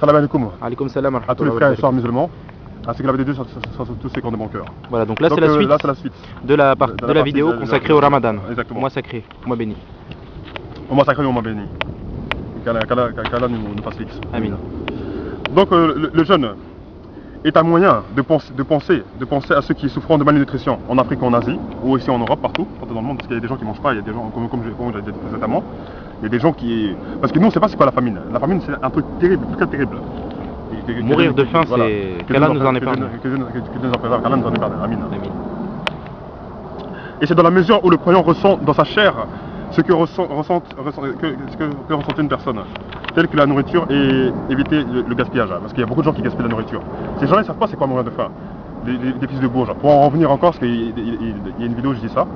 Salam alaikum. Alaykoum salam À tous les frères et sœurs musulmans, ainsi que la vie de Dieu sur tous ces corps de mon cœur. Voilà, donc là c'est la suite de la vidéo consacrée au Ramadan. Exactement. Au mois sacré, au mois béni. Au mois sacré et au mois béni. Qu'Allah nous facilite. Amin. Donc le jeûne est un moyen de penser à ceux qui souffrent de malnutrition en Afrique, en Asie, ou aussi en Europe, partout dans le monde, parce qu'il y a des gens qui ne mangent pas, il y a des gens, comme j'ai dit précédemment, il y a des gens qui... Parce que nous on ne sait pas c'est quoi la famine. La famine c'est un truc terrible, très terrible. Mourir de faim, c'est... Qu'Allah nous en épargne. Qu'Allah nous en épargne. Amin. Et c'est dans la mesure où le croyant ressent dans sa chair ce que ressent une personne, tel que la nourriture et éviter le gaspillage, parce qu'il y a beaucoup de gens qui gaspillent la nourriture. Ces gens-là ne savent pas c'est quoi mourir de faim, des fils de bourges. Pour en revenir encore, parce qu'il y a une vidéo où je dis ça,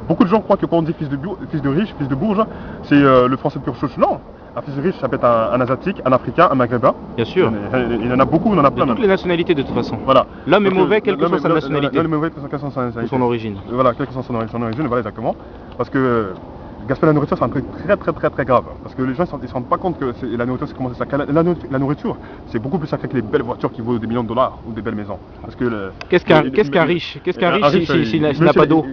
beaucoup de gens croient que quand on dit fils de riche, fils de bourge, c'est le français pur souche. Non, un fils de riche, ça peut être un asiatique, un africain, un maghrébin. Bien sûr. Il y en a beaucoup, on en a plein. De toutes les nationalités de toute façon. Voilà. L'homme est mauvais, quelle que soit sa nationalité. L'homme est mauvais, quelle que soit sa nationalité. Ou son origine. Voilà, quelle que soit son origine, voilà exactement. Parce que gaspiller la nourriture, c'est un truc très grave. Parce que les gens ils se rendent pas compte que la nourriture, c'est comment c'est ça. La nourriture, c'est beaucoup plus sacré que les belles voitures qui vaut des millions de dollars ou des belles maisons. Parce que qu'est-ce qu'un riche s'il n'a pas d'eau?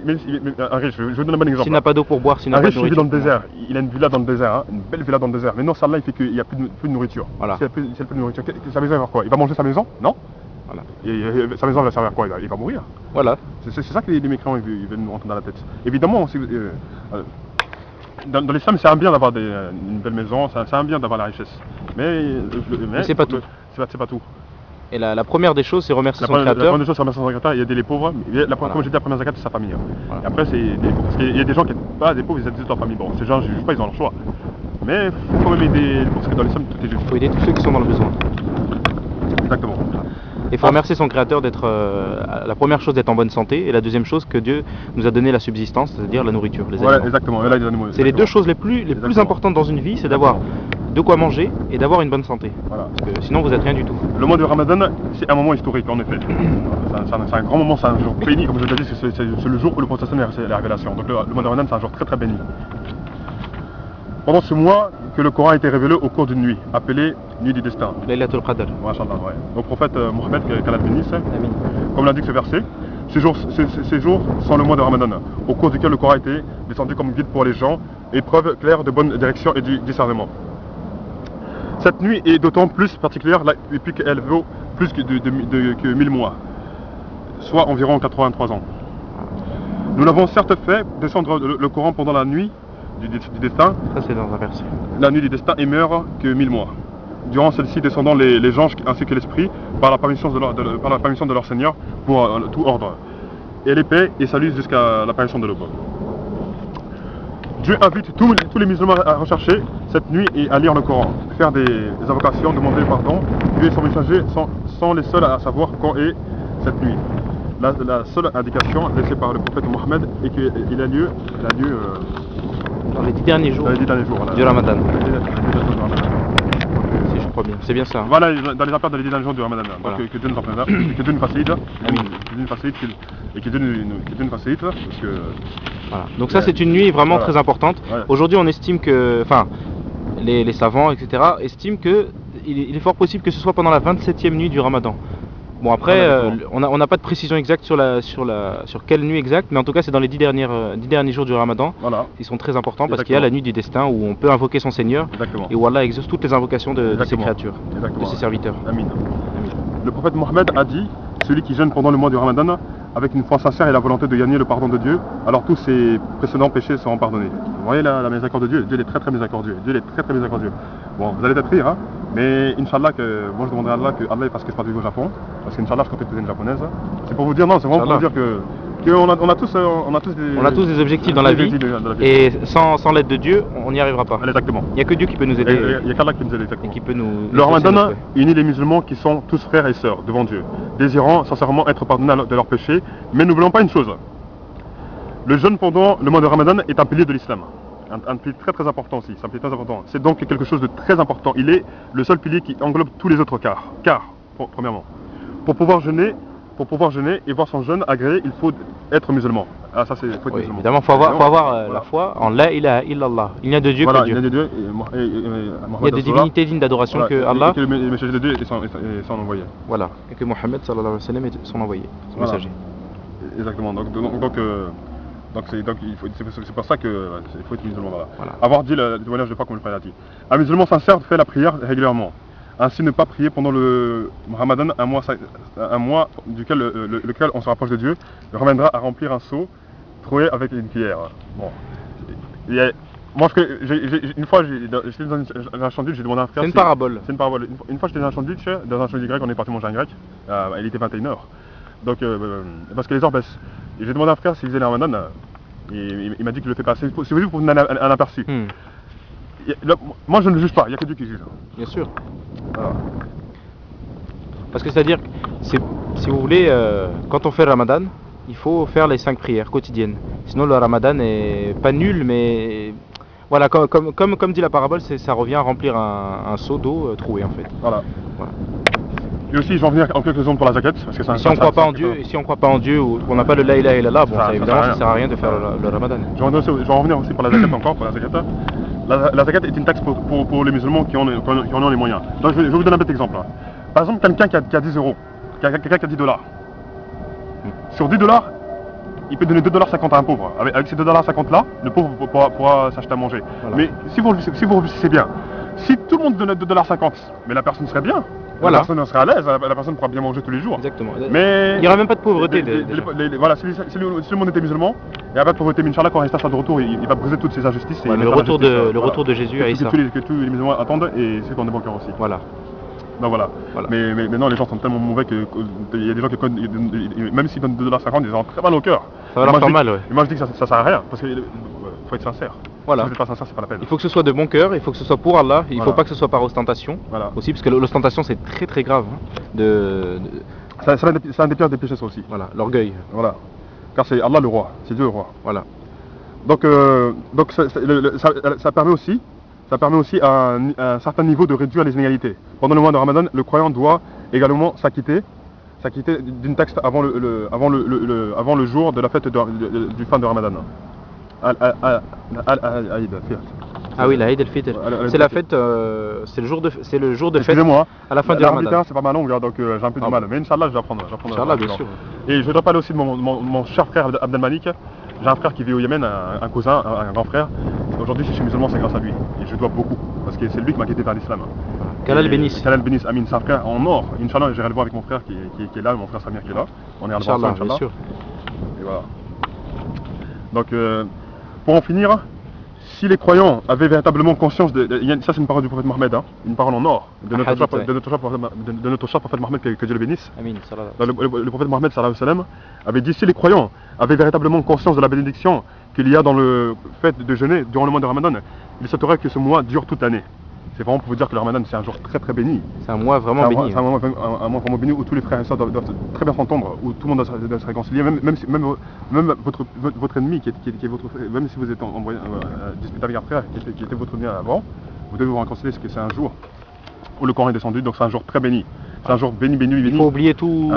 Un riche, je vais vous donner un bon exemple. S'il n'a pas d'eau pour boire, s'il n'a pas de nourriture. Un riche, il vit dans le désert. Il a une villa dans le désert, hein, une belle villa dans le désert. Mais non, celle-là, il fait qu'il n'y a plus de nourriture. Voilà. S'il n'y a plus de nourriture, sa maison va faire quoi? Il va manger sa maison? Non. Voilà. Et sa maison va servir à quoi? Il va mourir. Voilà. C'est ça que les mécréants ils veulent nous rentrer dans la tête. Évidemment, aussi, dans l'islam, c'est un bien d'avoir une belle maison, c'est un bien d'avoir la richesse. Mais c'est pas tout. C'est pas tout. Et la première des choses, c'est remercier son créateur. La première des choses, c'est remercier son créateur et aider les pauvres. Comme j'ai dit, la première zakat, c'est sa famille. Voilà. Et après, parce qu'il y a des gens qui n'aident pas des pauvres, ils aident leur famille. Bon, ces gens, je ne juge pas, ils ont leur choix. Mais il faut quand même aider, parce que dans l'islam, tout est juste. Il faut aider tous ceux qui sont dans le besoin. Exactement. Il faut remercier son créateur d'être, la première chose d'être en bonne santé, et la deuxième chose que Dieu nous a donné la subsistance, c'est-à-dire la nourriture, les aliments. Exactement. Et là, les animaux, c'est les deux choses les plus importantes dans une vie, c'est d'avoir de quoi manger et d'avoir une bonne santé. Voilà. Parce que sinon vous êtes rien du tout. Le mois de Ramadan, c'est un moment historique en effet. C'est un grand moment, c'est un jour béni, comme je l'ai dit, c'est le jour où le prophète c'est la révélation. Donc le mois de Ramadan, c'est un jour très béni. Pendant ce mois que le Coran a été révélé au cours d'une nuit, appelée nuit du destin. Laylatul Qadr. Ouais. Donc prophète Mohammed, qu'Allah bénisse, comme l'indique ce verset, ces jours sont le mois de Ramadan, au cours duquel le Coran a été descendu comme guide pour les gens, et preuve claire de bonne direction et du discernement. Cette nuit est d'autant plus particulière depuis qu'elle vaut plus que 1000 mois, soit environ 83 ans. Nous l'avons certes fait descendre le Coran pendant la nuit du destin. Ça c'est dans un verset. La nuit du destin est meilleure que 1000 mois. Durant celle-ci descendant les anges ainsi que l'esprit par la permission de leur Seigneur pour tout ordre. Et les paix et salut jusqu'à l'apparition de l'aube. Dieu invite tous les musulmans à rechercher cette nuit et à lire le Coran, faire des invocations, demander pardon. Dieu et son messager sont les seuls à savoir quand est cette nuit. La seule indication laissée par le prophète Mohammed est qu'il a lieu dans les 10 derniers jours, du Ramadan. Si je crois bien, c'est bien ça. Hein. Voilà, dans les affaires de les 10 derniers jours du Ramadan. Voilà. Donc que Dieu nous en préserve, que Dieu nous facilite, et que Dieu nous facilite, parce que... Voilà. Donc ça c'est une nuit vraiment très importante. Ouais. Aujourd'hui on estime que, enfin, les savants, etc., estiment que il est fort possible que ce soit pendant la 27e nuit du Ramadan. Bon après, on n'a pas de précision exacte sur quelle nuit exacte, mais en tout cas c'est dans les 10 derniers jours du Ramadan. Voilà. Ils sont très importants parce qu'il y a la nuit du destin où on peut invoquer son Seigneur. Exactement. Et où Allah exauce toutes les invocations de ses créatures, de ses serviteurs. Amin. Le prophète Mohammed a dit, celui qui jeûne pendant le mois du Ramadan avec une foi sincère et la volonté de gagner le pardon de Dieu, alors tous ses précédents péchés seront pardonnés. Vous voyez la miséricorde de Dieu, Dieu est très miséricordieux. Bon, vous allez peut-être rire, hein, mais Inch'Allah, moi je demanderai à Allah que Allah fasse que je parte vivre au Japon, parce qu'Inch'Allah je compte épouser une japonaise. C'est pour vous dire, non, c'est vraiment pour vous dire qu'on a tous des objectifs dans la vie, et sans l'aide de Dieu, on n'y arrivera pas. Exactement. Il n'y a que Dieu qui peut nous aider. Il n'y a qu'Allah qui peut nous aider, exactement. Et qui peut nous... Le Ramadan unit les musulmans qui sont tous frères et sœurs devant Dieu, désirant sincèrement être pardonnés de leurs péchés, mais n'oublions pas une chose. Le jeûne pendant le mois de Ramadan est un pilier de l'islam. Un pilier très important aussi, c'est un pilier très important. C'est donc quelque chose de très important. Il est le seul pilier qui englobe tous les autres car, premièrement, pour pouvoir jeûner et voir son jeûne agréé, il faut être musulman. Ah, ça c'est. Oui, évidemment, faut avoir la foi en la ilaha illallah. Il n'y a de Dieu que Dieu. Il y a de Dieu il y a des divinités dignes d'adoration que Allah. Et que le messager de Dieu est son envoyé. Voilà. Et que Mohammed sallallahu alayhi wa sallam est son envoyé, son messager. Exactement. Donc c'est pour ça qu'il faut être musulman. Voilà. Avoir dit le témoignage de foi comme le frère a dit. Un musulman sincère fait la prière régulièrement. Ainsi ne pas prier pendant le Ramadan, un mois duquel lequel on se rapproche de Dieu, reviendra à remplir un seau troué avec une cuillère. Bon. Moi, une fois, j'étais dans un sandwich, j'ai demandé à un frère. C'est une parabole. C'est une parabole. Une fois, j'étais dans un sandwich grec, on est parti manger un grec. Il était 21h. Donc, parce que les heures baissent. J'ai demandé à un frère s'il faisait le Ramadan. Il m'a dit qu'il le fait pas. C'est possible pour vous donner un aperçu. Moi, je ne juge pas, il n'y a que Dieu qui juge. Bien sûr. Voilà. Parce que c'est-à-dire, si vous voulez, quand on fait le Ramadan, il faut faire les 5 prières quotidiennes. Sinon, le Ramadan n'est pas nul, mais voilà, comme dit la parabole, ça revient à remplir un seau d'eau troué en fait. Voilà. Et aussi, je vais en venir en quelques secondes pour la zakat. Parce que si on ne croit pas en Dieu, si on croit pas en Dieu ou qu'on n'a pas le la ilaha illallah, bon, évidemment, ça ne sert à rien de faire le Ramadan. Je vais en venir aussi pour la zakat encore, pour la zakat. La zakat est une taxe pour les musulmans qui en ont les moyens. Donc je vais vous donner un petit exemple. Par exemple, quelqu'un qui a 10 euros, quelqu'un qui a 10 $. Sur 10 $, il peut donner 2,50 $ à un pauvre. Avec ces 2,50 $ là, le pauvre pourra s'acheter à manger. Voilà. Mais si vous réfléchissez bien, si tout le monde donnait 2,50 $, mais la personne serait bien. Voilà. La personne serait à l'aise, la personne pourra bien manger tous les jours. Exactement. Mais il n'y aura même pas de pauvreté. Voilà, si le monde était musulman, il n'y a pas de pauvreté. Mais Inch'Allah, quand Christ sera de retour, il va briser toutes ces injustices. Ouais, le retour de Jésus à Issa. Que tous les musulmans attendent et ceux qui ont des bons cœurs aussi. Voilà. Donc voilà. Mais non, les gens sont tellement mauvais qu'il y a des gens qui, même s'ils donnent 2,50 $, ils ont très mal au cœur. Ça va leur faire mal, ouais. Et moi je dis que ça sert à rien, parce qu'il faut être sincère. Voilà. Si vous n'êtes pas sincère, c'est pas la peine. Il faut que ce soit de bon cœur, il faut que ce soit pour Allah, il ne faut pas que ce soit par ostentation. Voilà. Aussi, parce que l'ostentation c'est très très grave. C'est un des pires des péchés aussi. Voilà, l'orgueil. Voilà. Car c'est Allah le roi, c'est Dieu le roi. Voilà. Donc ça permet aussi à un certain niveau de réduire les inégalités. Pendant le mois de Ramadan, le croyant doit également s'acquitter d'une taxe avant le jour de la fête du fin de Ramadan. Ah oui, la Eid al-Fitr. C'est la fête, c'est le jour de fête. Excusez-moi, à la fin du Ramadan. C'est pas ma langue, donc j'ai un peu de mal. Mais Inch'Allah, je vais apprendre. Inch'Allah, bien sûr. Et je voudrais parler aussi de mon cher frère Abdelmalik. J'ai un frère qui vit au Yémen, un cousin, un grand frère. Aujourd'hui, si je suis musulman, c'est grâce à lui. Et je dois beaucoup, parce que c'est lui qui m'a guidé vers l'islam. Qu'Allah le bénisse. Qu'Allah le bénisse, Amin, c'est un frère en or. Inch'Allah, j'irai le voir avec mon frère qui est là, mon frère Samir qui est là. On est à Inch'Allah, bien sûr. Et voilà. Donc, pour en finir, si les croyants avaient véritablement conscience ça c'est une parole du prophète Mohammed, une parole en or de notre cher prophète Mohammed, que Dieu le bénisse. Amin. Le prophète Mohammed sallallahu alayhi wa sallam avait dit, si les croyants avaient véritablement conscience de la bénédiction qu'il y a dans le fait de jeûner durant le mois de Ramadan, il souhaiterait que ce mois dure toute l'année. C'est vraiment pour vous dire que le Ramadan c'est un jour très très béni. C'est un mois vraiment béni. C'est un mois vraiment béni où tous les frères et sœurs doivent très bien s'entendre, où tout le monde doit se réconcilier, même votre ennemi qui est votre frère, même si vous êtes disputé avec un frère qui était votre bien avant, vous devez vous réconcilier parce que c'est un jour où le Coran est descendu, donc c'est un jour très béni. C'est un jour béni. Il faut oublier tous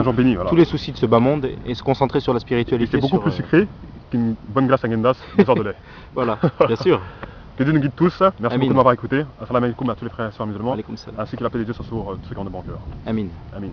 les soucis de ce bas monde et se concentrer sur la spiritualité. C'est beaucoup plus sucré qu'une bonne glace à Gendas, 2 heures de lait. Voilà, bien sûr. Que Dieu nous guide tous. Merci Amin. beaucoup de m'avoir écouté. Assalamu alaikum à tous les frères et sœurs musulmans. Alaykoum salam. Ainsi que la paix de Dieu soit sur ceux qui ont de bon cœur. Amin. Amin.